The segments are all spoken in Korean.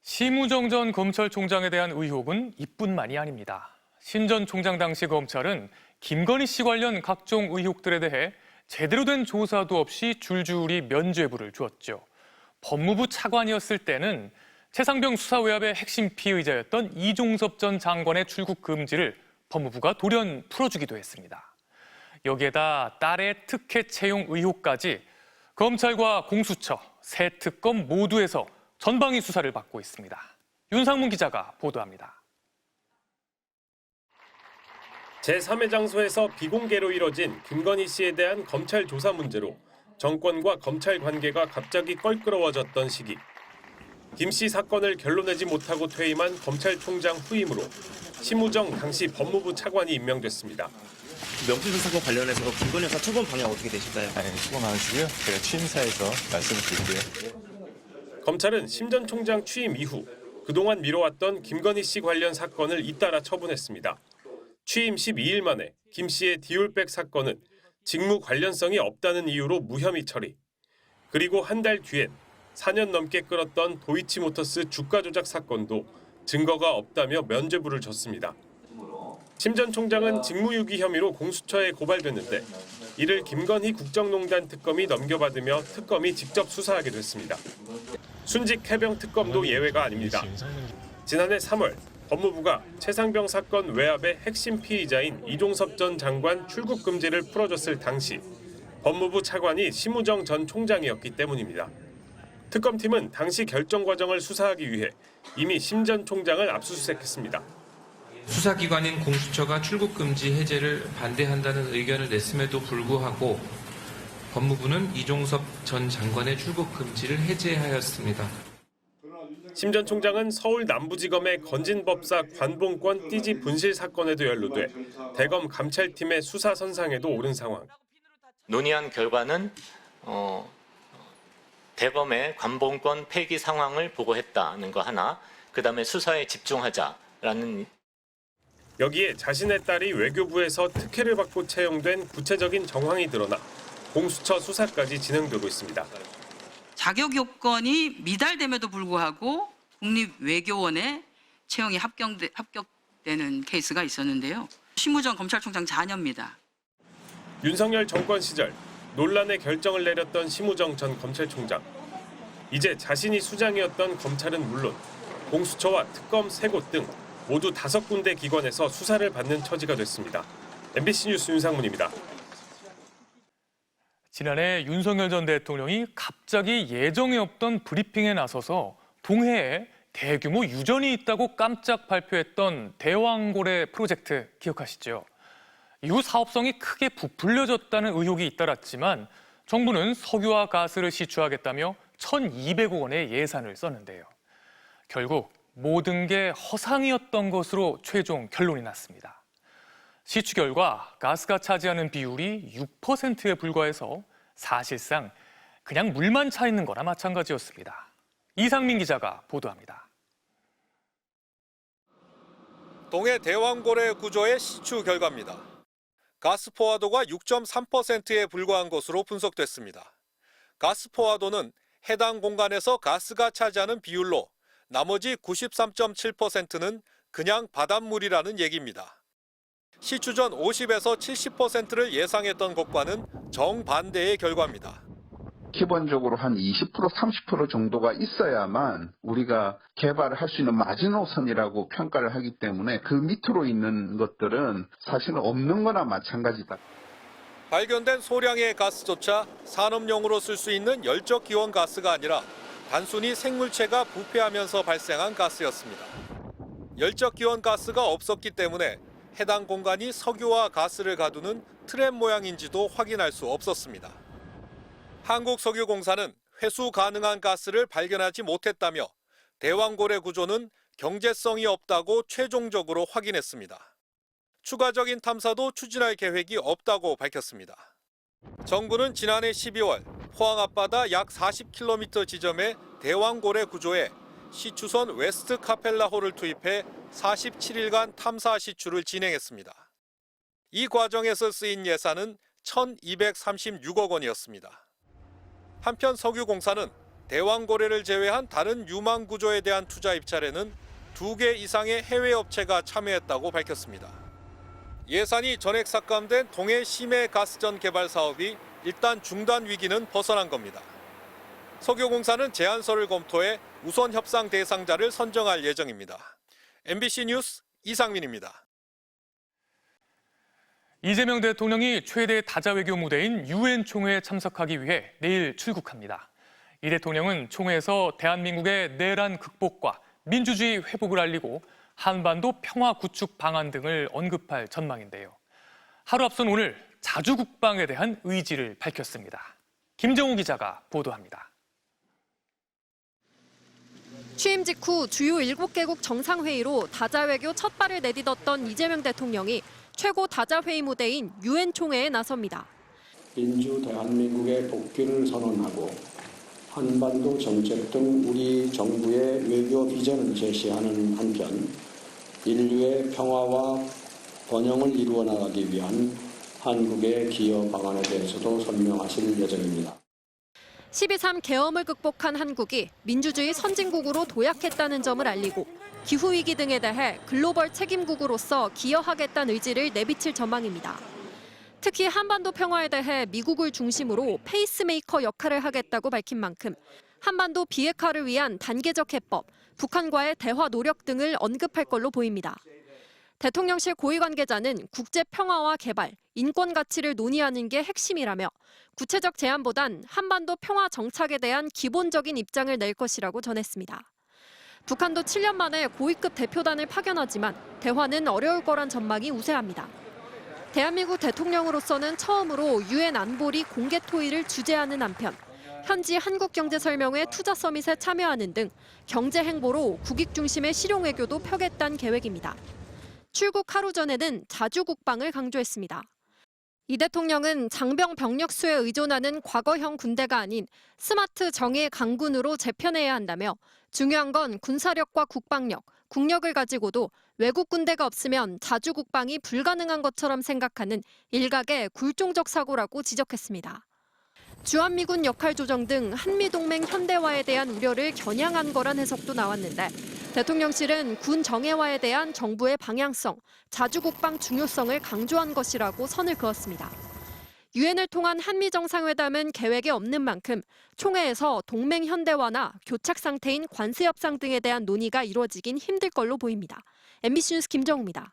심우정 전 검찰총장에 대한 의혹은 이뿐만이 아닙니다. 신 전 총장 당시 검찰은 김건희 씨 관련 각종 의혹들에 대해 제대로 된 조사도 없이 줄줄이 면죄부를 주었죠. 법무부 차관이었을 때는 최상병 수사 외압의 핵심 피의자였던 이종섭 전 장관의 출국 금지를 법무부가 돌연 풀어주기도 했습니다. 여기에다 딸의 특혜 채용 의혹까지 검찰과 공수처, 새 특검 모두에서 전방위 수사를 받고 있습니다. 윤상문 기자가 보도합니다. 제3의 장소에서 비공개로 이뤄진 김건희 씨에 대한 검찰 조사 문제로 정권과 검찰 관계가 갑자기 껄끄러워졌던 시기. 김 씨 사건을 결론내지 못하고 퇴임한 검찰총장 후임으로 심우정 당시 법무부 차관이 임명됐습니다. 명태균 사건 관련해서 김건희 여사 처분 방향 어떻게 되실까요? 수고 많으시고요. 제가 취임사에서 말씀을 드릴게요. 검찰은 심 전 총장 취임 이후 그동안 미뤄왔던 김건희 씨 관련 사건을 잇따라 처분했습니다. 취임 12일 만에 김 씨의 디올백 사건은 직무 관련성이 없다는 이유로 무혐의 처리. 그리고 한 달 뒤엔 4년 넘게 끌었던 도이치모터스 주가 조작 사건도 증거가 없다며 면죄부를 줬습니다. 심 전 총장은 직무유기 혐의로 공수처에 고발됐는데 이를 김건희 국정농단 특검이 넘겨받으며 특검이 직접 수사하게 됐습니다. 순직 해병 특검도 예외가 아닙니다. 지난해 3월 법무부가 최상병 사건 외압의 핵심 피의자인 이종섭 전 장관 출국 금지를 풀어줬을 당시 법무부 차관이 심우정 전 총장이었기 때문입니다. 특검팀은 당시 결정 과정을 수사하기 위해 이미 심 전 총장을 압수수색했습니다. 수사기관인 공수처가 출국금지 해제를 반대한다는 의견을 냈음에도 불구하고 법무부는 이종섭 전 장관의 출국금지를 해제하였습니다. 심 전 총장은 서울 남부지검의 건진법사 관봉권 띠지 분실 사건에도 연루돼 대검 감찰팀의 수사 선상에도 오른 상황. 논의한 결과는 대검의 관봉권 폐기 상황을 보고했다는 거 하나, 그다음에 수사에 집중하자라는. 여기에 자신의 딸이 외교부에서 특혜를 받고 채용된 구체적인 정황이 드러나 공수처 수사까지 진행되고 있습니다. 자격 요건이 미달됨에도 불구하고 국립외교원에 채용이 합격되는 케이스가 있었는데요. 심우정 검찰총장 자녀입니다. 윤석열 정권 시절 논란의 결정을 내렸던 심우정 전 검찰총장. 이제 자신이 수장이었던 검찰은 물론 공수처와 특검 3곳 등 모두 5군데 기관에서 수사를 받는 처지가 됐습니다. MBC 뉴스 윤상문입니다. 지난해 윤석열 전 대통령이 갑자기 예정에 없던 브리핑에 나서서 동해에 대규모 유전이 있다고 깜짝 발표했던 대왕고래 프로젝트 기억하시죠? 이후 사업성이 크게 부풀려졌다는 의혹이 잇따랐지만 정부는 석유와 가스를 시추하겠다며 1,200억 원의 예산을 썼는데요. 결국 모든 게 허상이었던 것으로 최종 결론이 났습니다. 시추 결과 가스가 차지하는 비율이 6%에 불과해서 사실상 그냥 물만 차 있는 거나 마찬가지였습니다. 이상민 기자가 보도합니다. 동해 대왕고래 구조의 시추 결과입니다. 가스 포화도가 6.3%에 불과한 것으로 분석됐습니다. 가스 포화도는 해당 공간에서 가스가 차지하는 비율로 나머지 93.7%는 그냥 바닷물이라는 얘기입니다. 시추 전 50에서 70%를 예상했던 것과는 정반대의 결과입니다. 기본적으로 한 20%, 30% 정도가 있어야만 우리가 개발을 할 수 있는 마지노선이라고 평가를 하기 때문에 그 밑으로 있는 것들은 사실은 없는 거나 마찬가지다. 발견된 소량의 가스조차 산업용으로 쓸 수 있는 열적 기원 가스가 아니라 단순히 생물체가 부패하면서 발생한 가스였습니다. 열적 기원 가스가 없었기 때문에 해당 공간이 석유와 가스를 가두는 트랩 모양인지도 확인할 수 없었습니다. 한국석유공사는 회수 가능한 가스를 발견하지 못했다며 대왕고래 구조는 경제성이 없다고 최종적으로 확인했습니다. 추가적인 탐사도 추진할 계획이 없다고 밝혔습니다. 정부는 지난해 12월 포항 앞바다 약 40km 지점의 대왕고래 구조에 시추선 웨스트 카펠라호를 투입해 47일간 탐사 시추를 진행했습니다. 이 과정에서 쓰인 예산은 1,236억 원이었습니다. 한편 석유공사는 대왕고래를 제외한 다른 유망 구조에 대한 투자 입찰에는 2개 이상의 해외 업체가 참여했다고 밝혔습니다. 예산이 전액 삭감된 동해 심해 가스전 개발 사업이 일단 중단 위기는 벗어난 겁니다. 석유공사는 제안서를 검토해 우선 협상 대상자를 선정할 예정입니다. MBC 뉴스 이상민입니다. 이재명 대통령이 최대 다자 외교 무대인 UN 총회에 참석하기 위해 내일 출국합니다. 이 대통령은 총회에서 대한민국의 내란 극복과 민주주의 회복을 알리고 한반도 평화 구축 방안 등을 언급할 전망인데요. 하루 앞선 오늘 자주국방에 대한 의지를 밝혔습니다. 김정우 기자가 보도합니다. 취임 직후 주요 7개국 정상회의로 다자외교 첫 발을 내딛었던 이재명 대통령이 최고 다자회의 무대인 UN 총회에 나섭니다. 민주 대한민국의 복귀를 선언하고 한반도 정책 등 우리 정부의 외교 비전을 제시하는 한편 인류의 평화와 번영을 이루어 나가기 위한 한국의 기여 방안에 대해서도 설명하실 예정입니다. 12.3 계엄을 극복한 한국이 민주주의 선진국으로 도약했다는 점을 알리고 기후위기 등에 대해 글로벌 책임국으로서 기여하겠다는 의지를 내비칠 전망입니다. 특히 한반도 평화에 대해 미국을 중심으로 페이스메이커 역할을 하겠다고 밝힌 만큼 한반도 비핵화를 위한 단계적 해법, 북한과의 대화 노력 등을 언급할 걸로 보입니다. 대통령실 고위 관계자는 국제 평화와 개발, 인권 가치를 논의하는 게 핵심이라며 구체적 제안보단 한반도 평화 정착에 대한 기본적인 입장을 낼 것이라고 전했습니다. 북한도 7년 만에 고위급 대표단을 파견하지만 대화는 어려울 거란 전망이 우세합니다. 대한민국 대통령으로서는 처음으로 UN 안보리 공개 토의를 주재하는 한편 현지 한국경제설명회 투자 서밋에 참여하는 등 경제 행보로 국익 중심의 실용 외교도 펴겠다는 계획입니다. 출국 하루 전에는 자주국방을 강조했습니다. 이 대통령은 장병 병력 수에 의존하는 과거형 군대가 아닌 스마트 정예 강군으로 재편해야 한다며 중요한 건 군사력과 국방력, 국력을 가지고도 외국 군대가 없으면 자주국방이 불가능한 것처럼 생각하는 일각의 굴종적 사고라고 지적했습니다. 주한미군 역할 조정 등 한미동맹 현대화에 대한 우려를 겨냥한 거란 해석도 나왔는데 대통령실은 군 정예화에 대한 정부의 방향성, 자주국방 중요성을 강조한 것이라고 선을 그었습니다. 유엔을 통한 한미 정상회담은 계획에 없는 만큼 총회에서 동맹 현대화나 교착 상태인 관세 협상 등에 대한 논의가 이루어지긴 힘들 걸로 보입니다. MBC 뉴스 김정우입니다.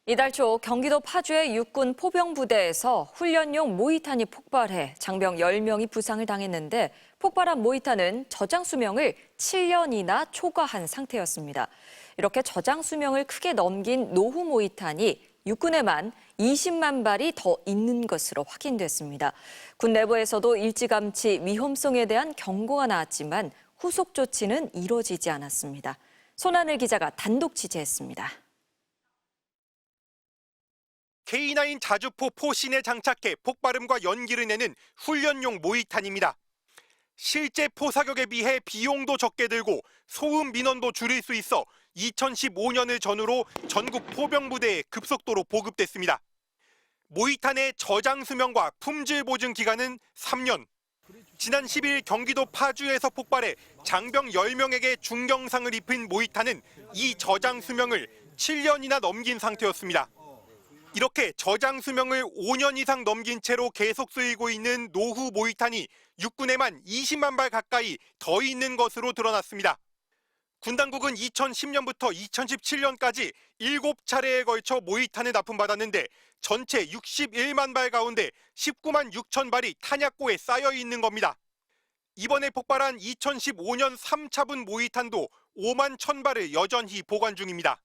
이달 초 경기도 파주의 육군 포병부대에서 훈련용 모이탄이 폭발해 장병 10명이 부상을 당했는데 폭발한 모이탄은 저장 수명을 7년이나 초과한 상태였습니다. 이렇게 저장 수명을 크게 넘긴 노후 모이탄이 육군에만 20만 발이 더 있는 것으로 확인됐습니다. 군 내부에서도 일찌감치 위험성에 대한 경고가 나왔지만 후속 조치는 이루어지지 않았습니다. 손하늘 기자가 단독 취재했습니다. K9 자주포 포신에 장착해 폭발음과 연기를 내는 훈련용 모이탄입니다. 실제 포사격에 비해 비용도 적게 들고 소음 민원도 줄일 수 있어 2015년을 전후로 전국 포병부대에 급속도로 보급됐습니다. 모이탄의 저장 수명과 품질 보증 기간은 3년. 지난 10일 경기도 파주에서 폭발해 장병 10명에게 중경상을 입힌 모이탄은 이 저장 수명을 7년이나 넘긴 상태였습니다. 이렇게 저장 수명을 5년 이상 넘긴 채로 계속 쓰이고 있는 노후 모이탄이 육군에만 20만 발 가까이 더 있는 것으로 드러났습니다. 군 당국은 2010년부터 2017년까지 7차례에 걸쳐 모이탄을 납품받았는데 전체 61만 발 가운데 19만 6천 발이 탄약고에 쌓여 있는 겁니다. 이번에 폭발한 2015년 3차분 모이탄도 5만 1천 발을 여전히 보관 중입니다.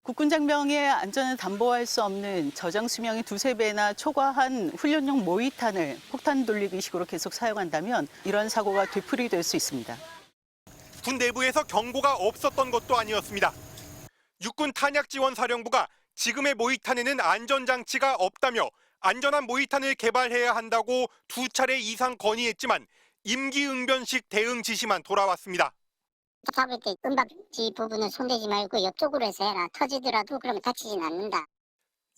국군 장병의 안전을 담보할 수 없는 저장 수명이 2~3배나 초과한 훈련용 모이탄을 폭탄 돌리기식으로 계속 사용한다면 이런 사고가 되풀이될 수 있습니다. 군 내부에서 경고가 없었던 것도 아니었습니다. 육군 탄약지원사령부가 지금의 모이탄에는 안전장치가 없다며 안전한 모이탄을 개발해야 한다고 2차례 이상 건의했지만 임기응변식 대응 지시만 돌아왔습니다. 잡을 때 은박지 부분은 손대지 말고 옆쪽으로 해서 해라. 터지더라도 그러면 다치진 않는다.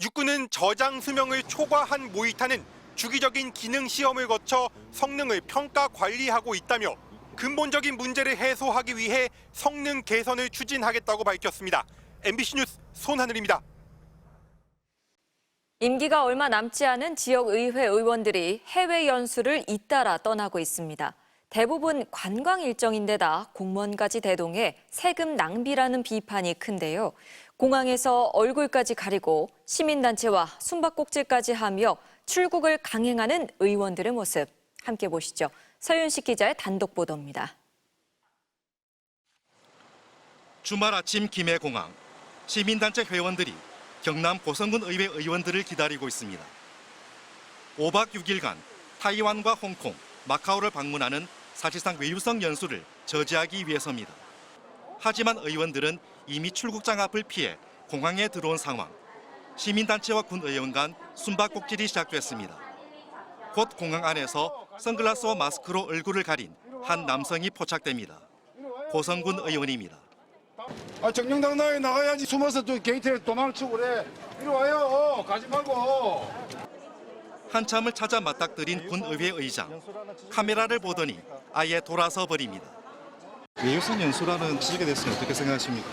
육군은 저장 수명을 초과한 모이탄은 주기적인 기능 시험을 거쳐 성능을 평가 관리하고 있다며 근본적인 문제를 해소하기 위해 성능 개선을 추진하겠다고 밝혔습니다. MBC 뉴스 손하늘입니다. 임기가 얼마 남지 않은 지역의회 의원들이 해외 연수를 잇따라 떠나고 있습니다. 대부분 관광 일정인데다 공무원까지 대동해 세금 낭비라는 비판이 큰데요. 공항에서 얼굴까지 가리고 시민단체와 숨바꼭질까지 하며 출국을 강행하는 의원들의 모습 함께 보시죠. 서윤식 기자의 단독 보도입니다. 주말 아침 김해공항. 시민단체 회원들이 경남 고성군 의회 의원들을 기다리고 있습니다. 5박 6일간 타이완과 홍콩, 마카오를 방문하는 사실상 외유성 연수를 저지하기 위해서입니다. 하지만 의원들은 이미 출국장 앞을 피해 공항에 들어온 상황. 시민단체와 군의원 간 숨바꼭질이 시작됐습니다. 곧 공항 안에서 선글라스와 마스크로 얼굴을 가린 한 남성이 포착됩니다. 고성군 의원입니다. 정정당당하게 나가야지. 숨어서 또 게이트에 도망을 치고 그래. 이리 와요. 가지 말고. 한참을 찾아 맞닥뜨린 군의회 의장. 카메라를 보더니 아예 돌아서 버립니다. 외유성 연수라는 지적에 대해서는 어떻게 생각하십니까?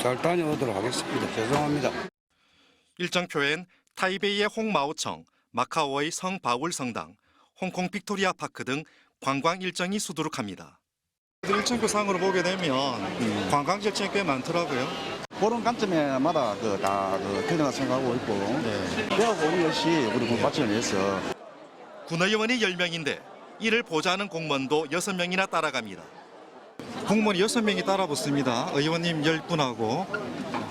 잘 다녀오도록 하겠습니다. 죄송합니다. 일정표엔 타이베이의 홍마오청, 마카오의 성바울 성당, 홍콩 빅토리아 파크 등 관광 일정이 수두룩합니다. 일정표 상으로 보게 되면 관광지 일정이 꽤 많더라고요. 그런 관점에마다 다 틀린다고 생각하고 있고 배우고 오는 것이 우리 군 발전을 위해서. 군의원이 10명인데 이를 보좌하는 공무원도 6명이나 따라갑니다. 공무원이 6명이 따라붙습니다. 의원님 10분하고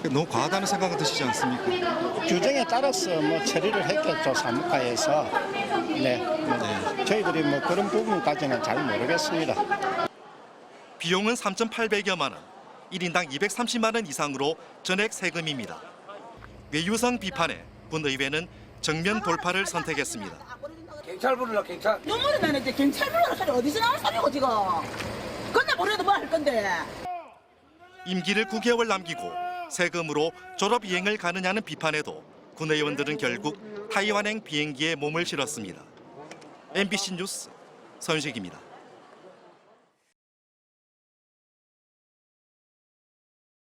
너무 과하다는 생각은 드시지 않습니까? 규정에 따라서 처리를 했겠죠, 사무과에서. 저희들이 그런 부분까지는 잘 모르겠습니다. 비용은 3,800여만 원, 1인당 230만 원 이상으로 전액 세금입니다. 외유성 비판에 군의회는 정면 돌파를 선택했습니다. 경찰 부르라, 경찰. 눈물이 나네. 이제 경찰 부르라 소리 어디서 나올 소리고 지금. 건너 보내도 뭐 할 건데. 임기를 9개월 남기고 세금으로 졸업 비행을 가느냐는 비판에도 군의원들은 결국 타이완행 비행기에 몸을 실었습니다. MBC 뉴스 서윤식입니다.